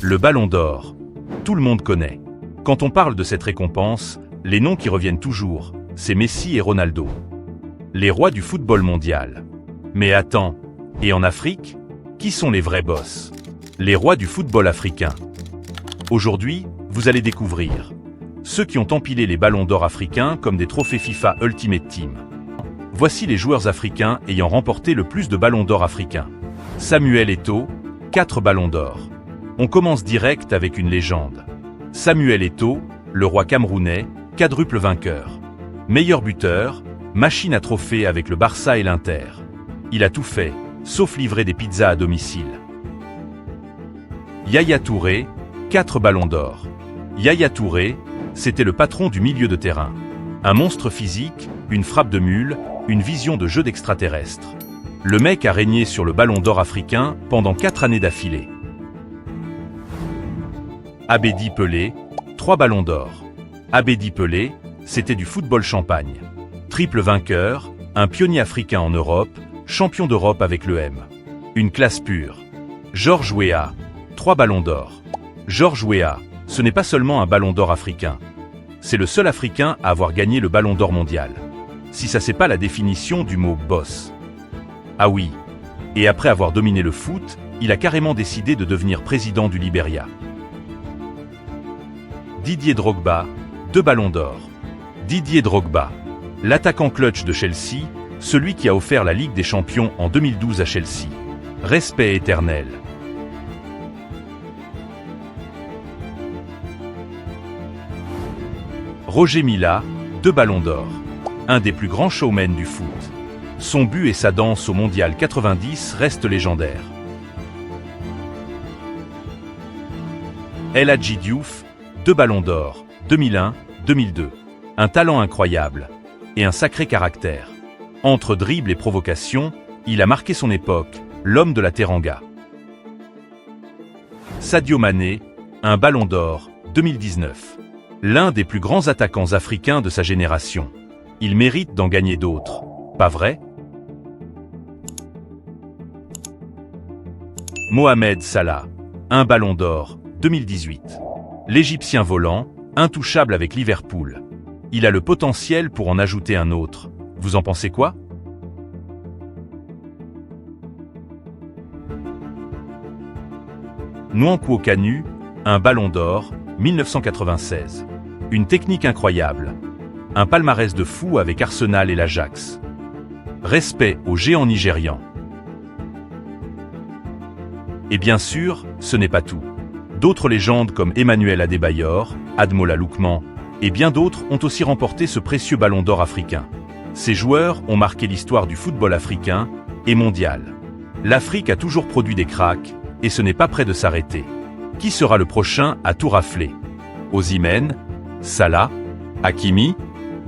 Le Ballon d'Or. Tout le monde connaît. Quand on parle de cette récompense, les noms qui reviennent toujours, c'est Messi et Ronaldo. Les rois du football mondial. Mais attends, et en Afrique, qui sont les vrais boss? Les rois du football africain. Aujourd'hui, vous allez découvrir ceux qui ont empilé les ballons d'or africains comme des trophées FIFA Ultimate Team. Voici les joueurs africains ayant remporté le plus de ballons d'or africains. Samuel Eto'o, 4 ballons d'or. On commence direct avec une légende. Samuel Eto'o, le roi camerounais, quadruple vainqueur. Meilleur buteur, machine à trophées avec le Barça et l'Inter. Il a tout fait, sauf livrer des pizzas à domicile. Yaya Touré, 4 ballons d'or. Yaya Touré, c'était le patron du milieu de terrain. Un monstre physique, une frappe de mule, une vision de jeu d'extraterrestre. Le mec a régné sur le ballon d'or africain pendant 4 années d'affilée. Abedi Pelé, 3 ballons d'or. Abedi Pelé, c'était du football champagne. Triple vainqueur, un pionnier africain en Europe, champion d'Europe avec l'EM. Une classe pure. Georges Weah, 3 ballons d'or. Georges Weah, ce n'est pas seulement un ballon d'or africain. C'est le seul Africain à avoir gagné le ballon d'or mondial. Si ça c'est pas la définition du mot boss. Ah oui. Et après avoir dominé le foot, il a carrément décidé de devenir président du Libéria. Didier Drogba, 2 ballons d'or. Didier Drogba, l'attaquant clutch de Chelsea, celui qui a offert la Ligue des Champions en 2012 à Chelsea. Respect éternel. Roger Mila, 2 ballons d'or. Un des plus grands showmen du foot. Son but et sa danse au Mondial 90 restent légendaires. El Hadji Diouf, 2 ballons d'or, 2001-2002. Un talent incroyable. Et un sacré caractère. Entre dribble et provocation, il a marqué son époque, l'homme de la Teranga. Sadio Mané, un ballon d'or, 2019. L'un des plus grands attaquants africains de sa génération. Il mérite d'en gagner d'autres. Pas vrai? Mohamed Salah, un ballon d'or, 2018. L'Égyptien volant, intouchable avec Liverpool. Il a le potentiel pour en ajouter un autre. Vous en pensez quoi? Nwankwo Kanu, un ballon d'or, 1996. Une technique incroyable. Un palmarès de fou avec Arsenal et l'Ajax. Respect aux géants nigérians. Et bien sûr, ce n'est pas tout. D'autres légendes comme Emmanuel Adebayor, Ademola Lookman, et bien d'autres ont aussi remporté ce précieux ballon d'or africain. Ces joueurs ont marqué l'histoire du football africain et mondial. L'Afrique a toujours produit des cracks, et ce n'est pas près de s'arrêter. Qui sera le prochain à tout rafler? Osimhen? Salah? Hakimi?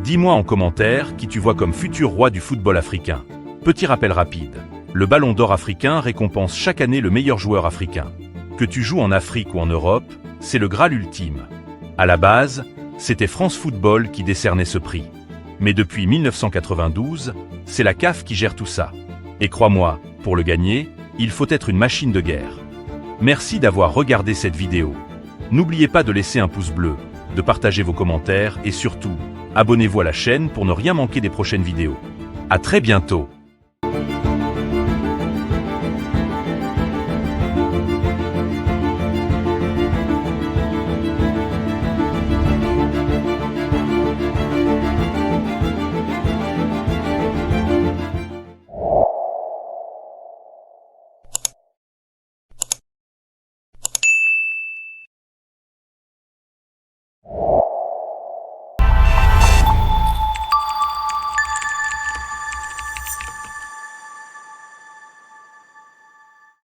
Dis-moi en commentaire qui tu vois comme futur roi du football africain. Petit rappel rapide. Le ballon d'or africain récompense chaque année le meilleur joueur africain. Que tu joues en Afrique ou en Europe, c'est le Graal ultime. À la base, c'était France Football qui décernait ce prix. Mais depuis 1992, c'est la CAF qui gère tout ça. Et crois-moi, pour le gagner, il faut être une machine de guerre. Merci d'avoir regardé cette vidéo. N'oubliez pas de laisser un pouce bleu, de partager vos commentaires et surtout, abonnez-vous à la chaîne pour ne rien manquer des prochaines vidéos. À très bientôt.